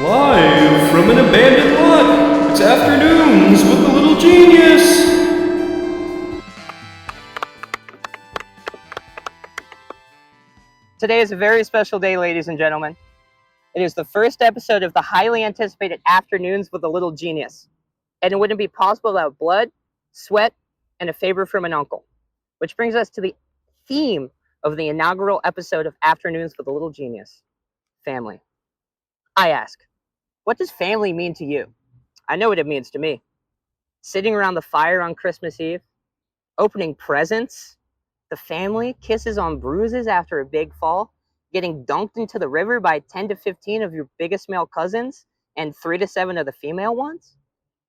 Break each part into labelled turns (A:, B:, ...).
A: Live from an abandoned lot, it's Afternoons with the Little Genius!
B: Today is a very special day, ladies and gentlemen. It is the first episode of the highly anticipated Afternoons with the Little Genius. And it wouldn't be possible without blood, sweat, and a favor from an uncle. Which brings us to the theme of the inaugural episode of Afternoons with the Little Genius. Family. I ask, what does family mean to you? I know what it means to me. Sitting around the fire on Christmas Eve, opening presents, the family kisses on bruises after a big fall, getting dunked into the river by 10 to 15 of your biggest male cousins and 3 to 7 of the female ones,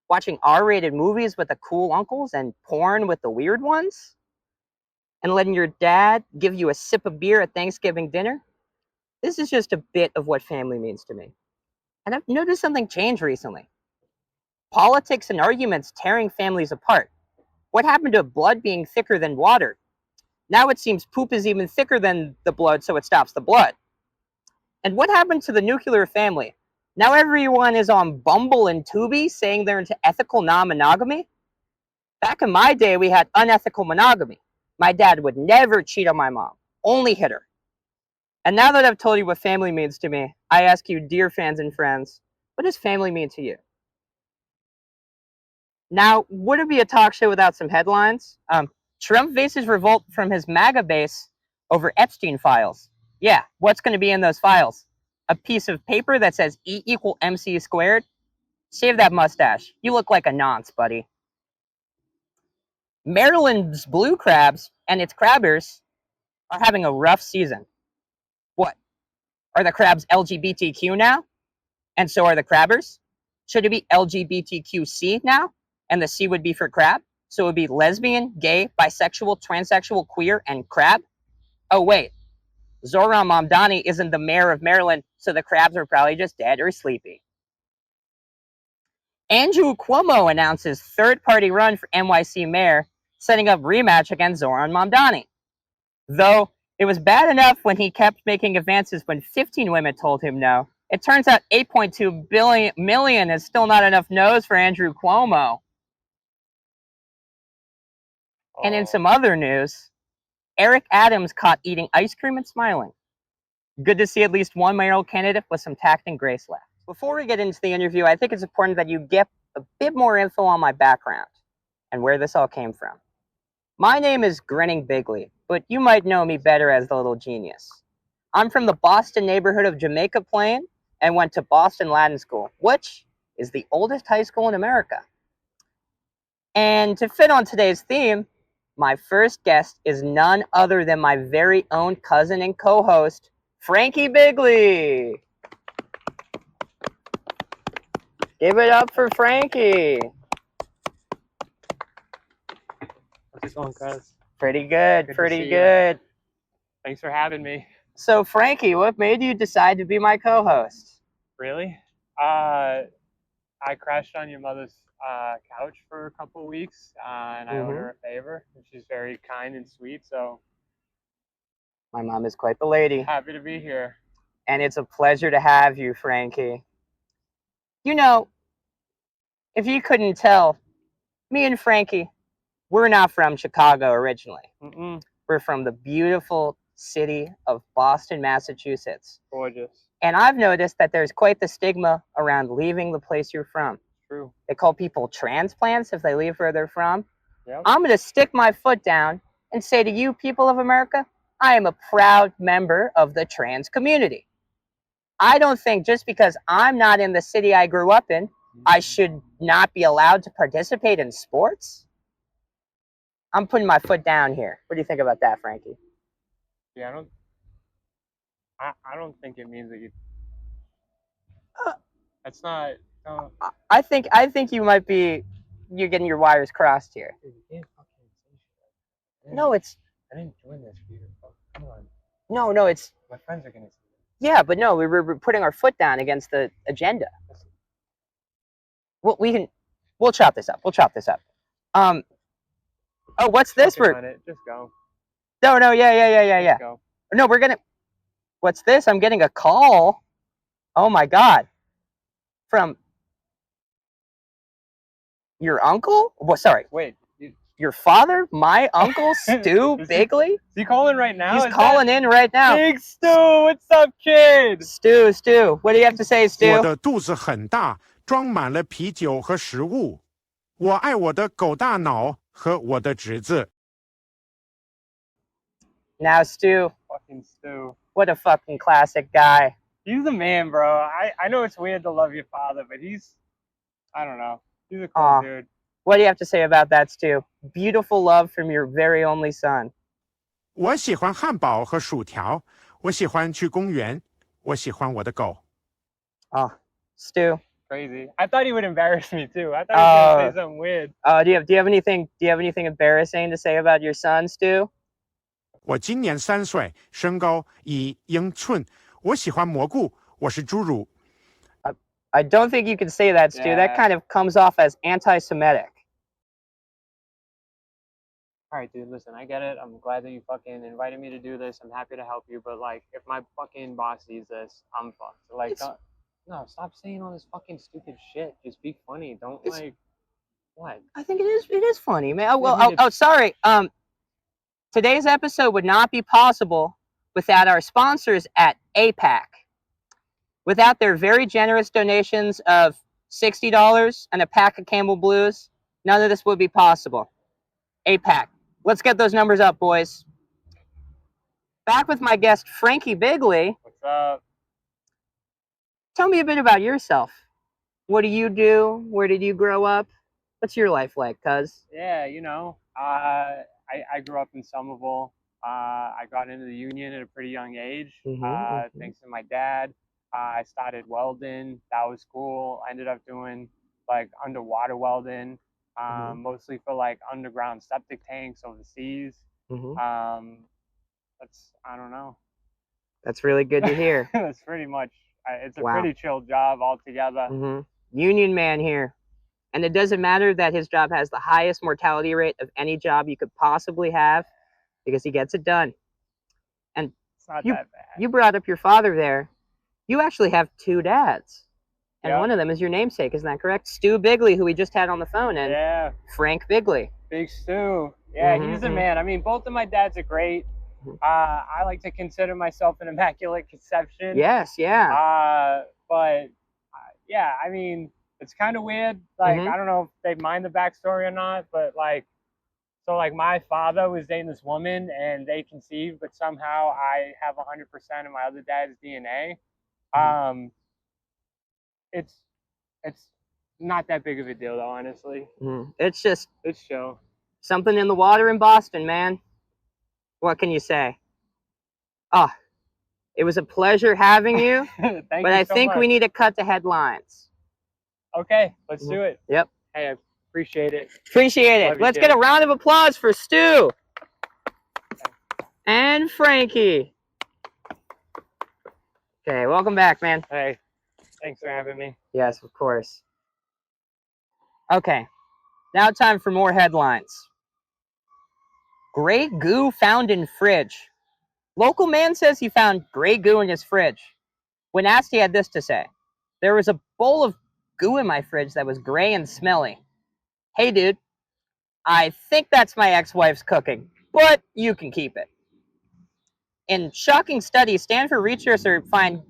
B: watching R-rated movies with the cool uncles and porn with the weird ones, and letting your dad give you a sip of beer at Thanksgiving dinner. This is just a bit of what family means to me. And I've noticed something change recently. Politics and arguments tearing families apart. What happened to blood being thicker than water? Now it seems poop is even thicker than the blood, so it stops the blood. And what happened to the nuclear family? Now everyone is on Bumble and Tubi saying they're into ethical non-monogamy? Back in my day, we had unethical monogamy. My dad would never cheat on my mom, only hit her. And now that I've told you what family means to me, I ask you, dear fans and friends, what does family mean to you? Now, would it be a talk show without some headlines? Trump faces revolt from his MAGA base over Epstein files. Yeah, what's going to be in those files? A piece of paper that says E equal MC squared? Shave that mustache. You look like a nonce, buddy. Maryland's blue crabs and its crabbers are having a rough season. What? Are the crabs LGBTQ now? And so are the crabbers? Should it be LGBTQC now? And the C would be for crab? So it would be lesbian, gay, bisexual, transsexual, queer, and crab? Oh, wait. Zohran Mamdani isn't the mayor of Maryland, so the crabs are probably just dead or sleepy. Andrew Cuomo announces third-party run for NYC mayor, setting up rematch against Zohran Mamdani. Though it was bad enough when he kept making advances when 15 women told him no, it turns out 8.2 million is still not enough no's for Andrew Cuomo. And in some other news, Eric Adams caught eating ice cream and smiling. Good to see at least one mayoral candidate with some tact and grace left. Before we get into the interview, I think it's important that you get a bit more info on my background and where this all came from. My name is Grinning Bigley, but you might know me better as the Little Genius. I'm from the Boston neighborhood of Jamaica Plain and went to Boston Latin School, which is the oldest high school in America. And to fit on today's theme, my first guest is none other than my very own cousin and co-host, Frankie Bigley. Give it up for Frankie.
C: How's it going, cuz?
B: Pretty good, pretty
C: to
B: good.
C: Thanks for having me.
B: So, Frankie, what made you decide to be my co-host?
C: Really? I crashed on your mother's couch for a couple weeks, and I owed her a favor, and she's very kind and sweet, so
B: My mom is quite the lady.
C: happy to be here.
B: And it's a pleasure to have you, Frankie. You know, if you couldn't tell, me and Frankie, we're not from Chicago originally. We're from the beautiful city of Boston, Massachusetts.
C: Gorgeous.
B: And I've noticed that there's quite the stigma around leaving the place you're from.
C: True.
B: They call people transplants if they leave where they're from.
C: Yep.
B: I'm going to stick my foot down and say to you, people of America, I am a proud member of the trans community. I don't think just because I'm not in the city I grew up in, I should not be allowed to participate in sports. I'm putting my foot down here. What do you think about that, Frankie?
C: Yeah, I don't think it means that you. That's not.
B: I think you might be. You're getting your wires crossed here.
C: Dude, you can't fucking say shit.
B: No, it's.
C: I didn't join this for you. Oh, come on.
B: No, it's.
C: My friends are gonna see this.
B: Yeah, but no, we're putting our foot down against the agenda. Well, we'll chop this up. Oh, what's this?
C: Just go.
B: No, yeah.
C: Just go.
B: No, what's this? I'm getting a call. Oh my God. From your uncle? Well, sorry,
C: Wait,
B: your father? My uncle, Stu
C: Is
B: Bigley?
C: he calling right now?
B: He's
C: Is
B: calling
C: that...
B: in right now.
C: Big Stu, what's up, kid?
B: Stu, what do you have to say,
D: 我
B: Stu?
D: 的肚子很大，装满了啤酒和食物。我爱我的狗大脑和我的侄子。
B: Now, Stu,
C: Fucking Stu.
B: what a fucking classic guy.
C: He's the man, bro. I know it's weird to love your father, but I don't know. He's a cool
B: Aw.
C: dude.
B: What do you have to say about that, Stu? Beautiful love from your very only son.
D: 我喜欢汉堡和薯条。我喜欢去公园。我喜欢我的狗。
B: Oh, Stu.
C: Crazy. I thought he would embarrass me too. I thought he was gonna say something weird.
B: Do you have anything embarrassing to say about your son, Stu?
D: 我今年3岁，身高1英寸。我喜欢蘑菇。我是侏儒。
B: I don't think you can say that, Stu. That
C: Yeah.
B: kind of comes off as anti-Semitic.
C: All right, dude. Listen, I get it. I'm glad that you fucking invited me to do this. I'm happy to help you, but like, if my fucking boss sees this, I'm fucked. Like, no, stop saying all this fucking stupid shit. Just be funny. Don't like, what?
B: I think it is funny, man. Oh,
C: Yeah, I
B: well,
C: mean,
B: sorry. Today's episode would not be possible without our sponsors at APAC. Without their very generous donations of $60 and a pack of Campbell Blues, none of this would be possible. APAC. Let's get those numbers up, boys. Back with my guest, Frankie Bigley.
C: What's up?
B: Tell me a bit about yourself. What do you do? Where did you grow up? What's your life like, cuz?
C: Yeah, I grew up in Somerville. I got into the union at a pretty young age, thanks to my dad. I started welding. That was cool. I ended up doing like underwater welding, mostly for like underground septic tanks overseas. I don't know.
B: That's really good to hear.
C: That's pretty much. It's a
B: Wow.
C: pretty chill job altogether.
B: Union man here. And it doesn't matter that his job has the highest mortality rate of any job you could possibly have because he gets it done. And
C: It's not
B: you,
C: that bad.
B: you brought up your father there. You actually have 2 dads. And
C: Yep.
B: one of them is your namesake, isn't that correct? Stu Bigley, who we just had on the phone, and
C: Yeah.
B: Frank Bigley.
C: Big Stu. Yeah, he's the man. I mean, both of my dads are great. I like to consider myself an immaculate conception.
B: Yes, yeah.
C: But yeah, I mean, it's kind of weird. Like, I don't know if they mind the backstory or not, but like, so like my father was dating this woman and they conceived, but somehow I have 100% of my other dad's DNA. It's not that big of a deal though, honestly.
B: It's just
C: It's chill.
B: something in the water in Boston, man. What can you say? Oh, it was a pleasure having you,
C: Thank
B: but
C: you
B: I
C: so
B: think
C: much.
B: we need to cut to headlines.
C: Okay, let's do it.
B: Yep.
C: Hey, I appreciate it.
B: Appreciate it.
C: Love you,
B: Let's
C: kid.
B: get a round of applause for Stu and Frankie. Okay, welcome back, man.
C: Hey, thanks for having me.
B: Yes, of course. Okay, now time for more headlines. Gray goo found in fridge. Local man says he found gray goo in his fridge. When asked, he had this to say. There was a bowl of goo in my fridge that was gray and smelly. Hey, dude, I think that's my ex-wife's cooking, but you can keep it. In shocking study, Stanford researchers find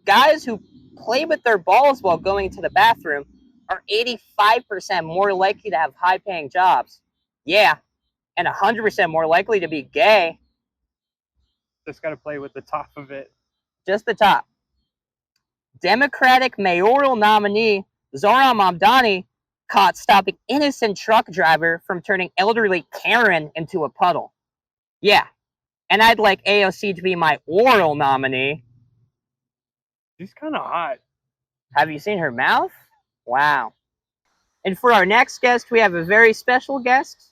B: guys who play with their balls while going to the bathroom are 85% more likely to have high-paying jobs. Yeah, and 100% more likely to be gay.
C: Just got to play with the top of it.
B: Just the top. Democratic mayoral nominee Zohran Mamdani caught stopping innocent truck driver from turning elderly Karen into a puddle. Yeah, and I'd like AOC to be my oral nominee.
C: She's kind of hot.
B: Have you seen her mouth? Wow. And for our next guest, we have a very special guest,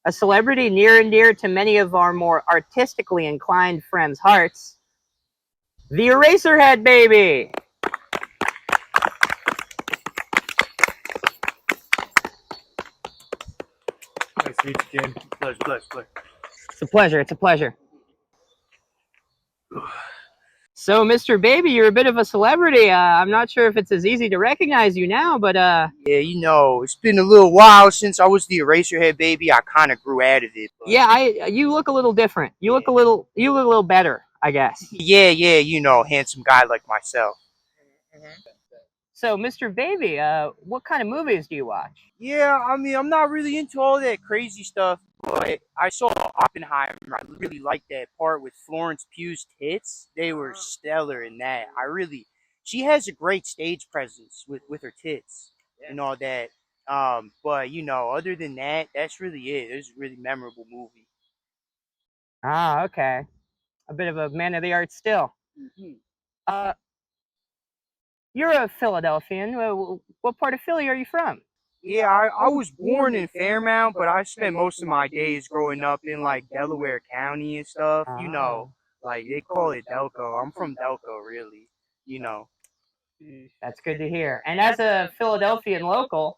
B: a celebrity near and dear to many of our more artistically inclined friends' hearts, the Eraserhead baby.
C: Nice to meet you, kid. Pleasure.
B: It's a pleasure. It's a pleasure. So, Mr. Baby, you're a bit of a celebrity. I'm not sure if it's as easy to recognize you now, but
E: Yeah, you know, it's been a little while since I was the Eraserhead baby. I kind of grew out of it. But
B: yeah, you look a little different. You look a little better, I guess.
E: yeah, you know, handsome guy like myself.
B: So, Mr. Baby, what kind of movies do you watch?
E: Yeah, I mean, I'm not really into all that crazy stuff, but I saw Oppenheimer. I really liked that part with Florence Pugh's tits. They were stellar in that. She has a great stage presence with her tits and all that. But you know, other than that, that's really it. It was a really memorable movie.
B: Ah, okay. A bit of a man of the arts still. Uh, you're a Philadelphian. What part of Philly are you from?
E: Yeah, I was born in Fairmount, but I spent most of my days growing up in like Delaware County and stuff. You know, like they call it Delco. I'm from Delco, really. You know.
B: That's good to hear. And as a Philadelphian local,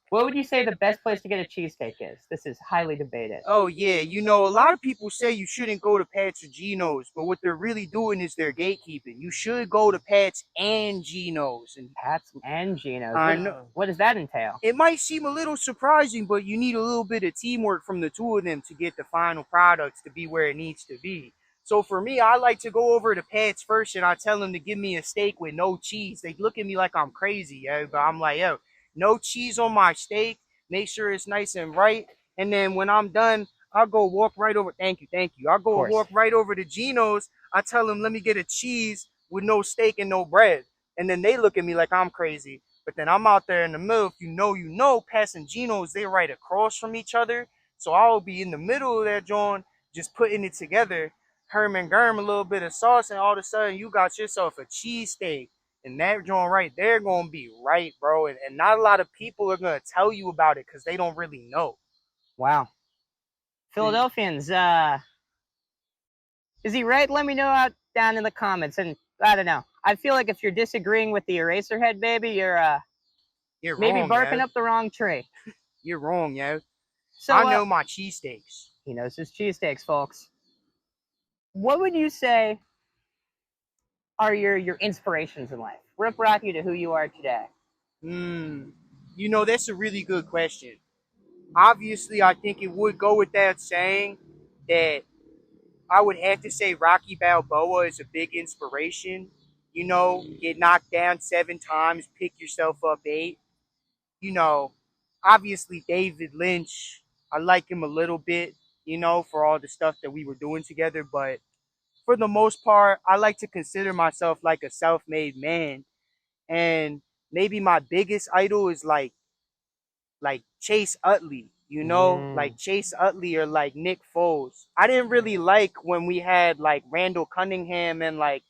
B: what would you say the best place to get a cheesesteak is? This is highly debated.
E: Oh yeah, you know, a lot of people say you shouldn't go to Pat's or Geno's, but what they're really doing is they're gatekeeping. You should go to Pat's and Geno's. And
B: Pat's and Geno's.
E: I know.
B: What does that entail?
E: It might seem a little surprising, but you need a little bit of teamwork from the two of them to get the final products to be where it needs to be. So for me, I like to go over to Pat's first and I tell them to give me a steak with no cheese. They look at me like I'm crazy, yo, but I'm like, yo, no cheese on my steak. Make sure it's nice and right. And then when I'm done, I'll go walk right over. Thank you. I'll go walk right over to Geno's. I tell them, let me get a cheese with no steak and no bread. And then they look at me like I'm crazy. But then I'm out there in the middle. If you know, passing Geno's, they're right across from each other. So I'll be in the middle of that joint, just putting it together. Herman Germ, a little bit of sauce, and all of a sudden you got yourself a cheesesteak. And that joint right there gonna be right, bro. And not a lot of people are gonna tell you about it because they don't really know.
B: Wow. Philadelphians, is he right? Let me know out down in the comments. And I don't know. I feel like if you're disagreeing with the Eraserhead baby, you're maybe
E: wrong,
B: barking
E: yo.
B: up the wrong tree.
E: You're wrong, yo.
B: So
E: I know my cheesesteaks.
B: he knows his cheesesteaks, folks. What would you say are your inspirations in life? What brought you to who you are today?
E: You know, that's a really good question. Obviously, I think it would go without saying that I would have to say Rocky Balboa is a big inspiration. You know, get knocked down 7 times, pick yourself up 8. You know, obviously David Lynch, I like him a little bit, you know, for all the stuff that we were doing together. But for the most part, I like to consider myself like a self-made man. And maybe my biggest idol is like Chase Utley, you know, like Chase Utley or like Nick Foles. I didn't really like when we had like Randall Cunningham and like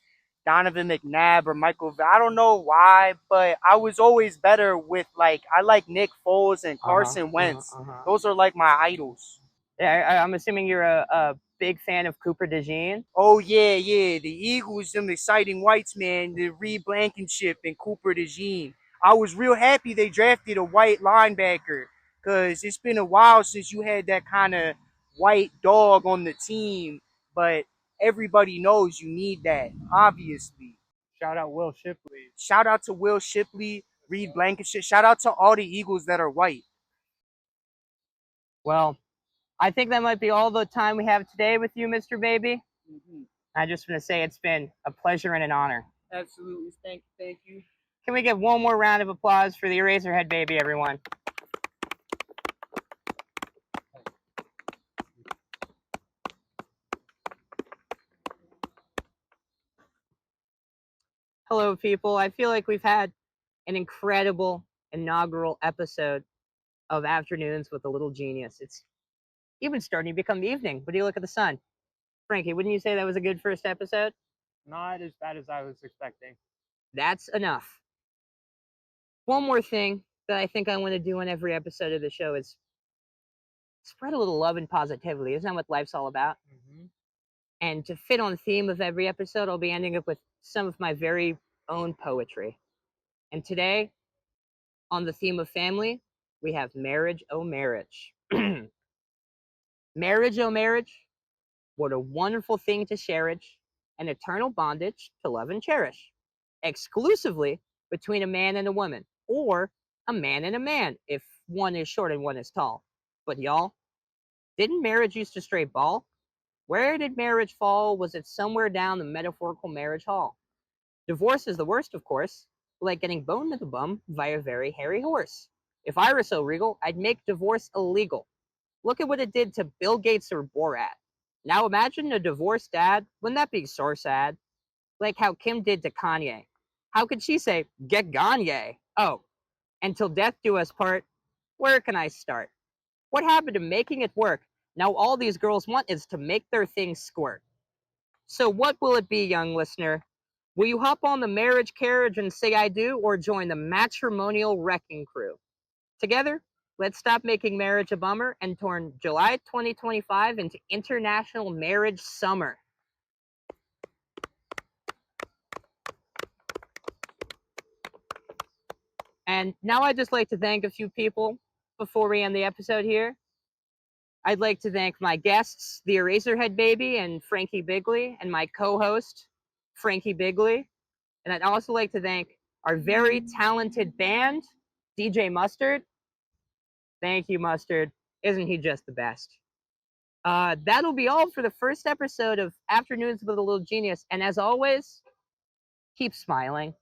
E: Donovan McNabb or I don't know why, but I was always better with like I like Nick Foles and Carson Wentz. Those are like my idols.
B: Yeah, I'm assuming you're a big fan of Cooper DeJean.
E: Oh yeah, the Eagles, them exciting whites, man. The Reed Blankenship and Cooper DeJean. I was real happy they drafted a white linebacker because it's been a while since you had that kind of white dog on the team. But everybody knows you need that, obviously.
C: Shout out Will Shipley.
E: Shout out to Will Shipley, Reed Blankenship. Shout out to all the Eagles that are white.
B: Well, I think that might be all the time we have today with you, Mr. Baby. I just want to say it's been a pleasure and an honor.
E: Absolutely. Thank you.
B: Can we give one more round of applause for the Eraserhead baby, everyone? Hello, people. I feel like we've had an incredible inaugural episode of Afternoons with a Little Genius. It's even starting to become evening. What do you look at the sun? Frankie, wouldn't you say that was a good first episode?
C: Not as bad as I was expecting.
B: That's enough. One more thing that I think I want to do on every episode of the show is spread a little love and positivity. Isn't that what life's all about? And to fit on the theme of every episode, I'll be ending up with some of my very own poetry. And today, on the theme of family, we have marriage, oh marriage. Marriage, oh marriage, what a wonderful thing to sharage. an eternal bondage to love and cherish, exclusively between a man and a woman, or a man and a man if one is short and one is tall. But y'all, didn't marriage used to stray ball? Where did marriage fall? Was it somewhere down the metaphorical marriage hall? Divorce is the worst, of course, like getting boned to the bum via a very hairy horse. If I were so regal, I'd make divorce illegal. Look at what it did to Bill Gates or Borat. Now imagine a divorced dad. Wouldn't that be so sad? Like how Kim did to Kanye. How could she say, get Ganye? Oh, until death do us part. Where can I start? What happened to making it work? Now all these girls want is to make their things squirt. So what will it be, young listener? Will you hop on the marriage carriage and say I do, or join the matrimonial wrecking crew? Together, let's stop making marriage a bummer and turn July 2025 into International Marriage Summer. And now I'd just like to thank a few people before we end the episode here. I'd like to thank my guests, the Eraserhead baby and Frankie Bigley, and my co-host, Frankie Bigley. And I'd also like to thank our very talented band, DJ Mustard. Thank you, Mustard. Isn't he just the best? That'll be all for the first episode of Afternoons with a Little Genius. And as always, keep smiling.